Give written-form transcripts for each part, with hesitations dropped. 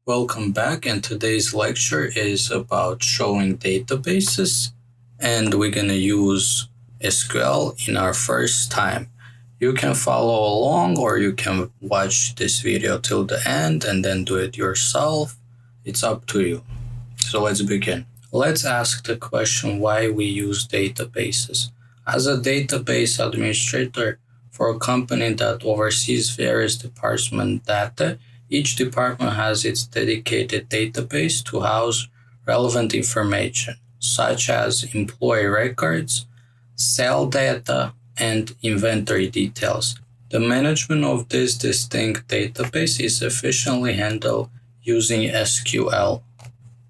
Welcome back, and today's lecture is about showing databases, and we're going to use SQL in our first time. You can follow along or you can watch this video till the end and then do it yourself. It's up to you. So let's begin. Let's ask the question why we use databases. As a database administrator for a company that oversees various department data, each department has its dedicated database to house relevant information, such as employee records, sale data, and inventory details. The management of this distinct database is efficiently handled using SQL.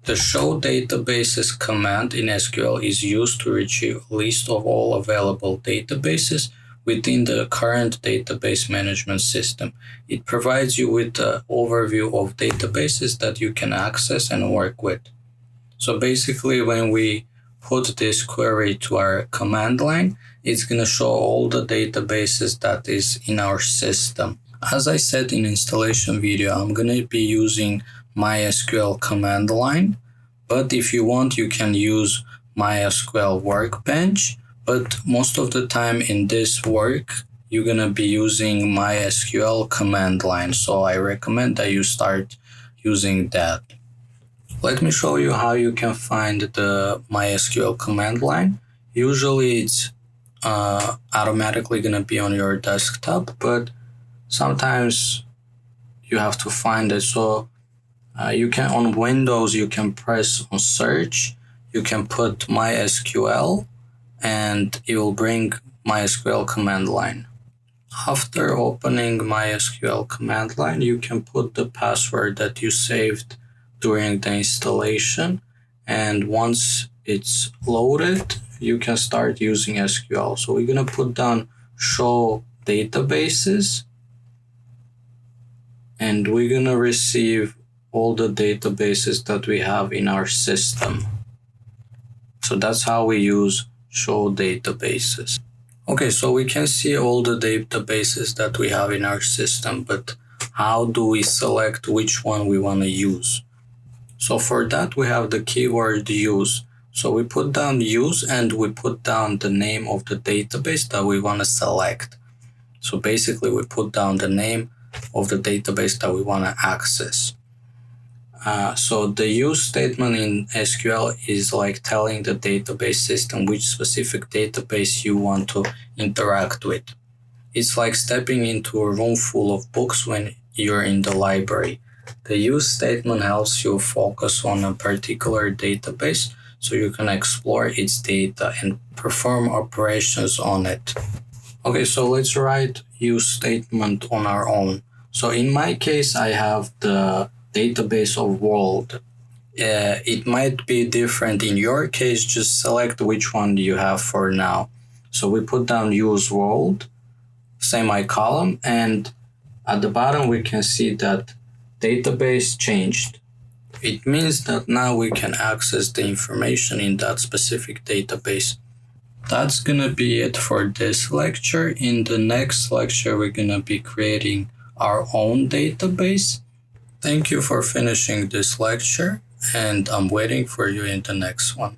The show databases command in SQL is used to retrieve a list of all available databases within the current database management system. It provides you with an overview of databases that you can access and work with. So basically, when we put this query to our command line, it's going to show all the databases that is in our system. As I said in installation video, I'm going to be using MySQL command line, but if you want, you can use MySQL workbench. But most of the time in this work, you're going to be using MySQL command line. So I recommend that you start using that. Let me show you how you can find the MySQL command line. Usually it's automatically going to be on your desktop, but sometimes you have to find it. So you can, on Windows, you can press on search, you can put MySQL, and it will bring MySQL command line. After opening MySQL command line, you can put the password that you saved during the installation, and once it's loaded, you can start using SQL. So we're going to put down show databases, and we're going to receive all the databases that we have in our system. So that's how we use show databases. Okay, so we can see all the databases that we have in our system, but how do we select which one we want to use? So for that, we have the keyword use. So we put down use and we put down the name of the database that we want to select. So basically, we put down the name of the database that we want to access. So the use statement in SQL is like telling the database system which specific database you want to interact with. It's like stepping into a room full of books when you're in the library. The use statement helps you focus on a particular database so you can explore its data and perform operations on it. Okay, so let's write use statement on our own. So in my case, I have the database of world. It might be different in your case. Just select which one you have for now. So we put down use world, semicolon, and at the bottom we can see that database changed. It means that now we can access the information in that specific database. That's gonna be it for this lecture. In the next lecture, we're gonna be creating our own database. Thank you for finishing this lecture, and I'm waiting for you in the next one.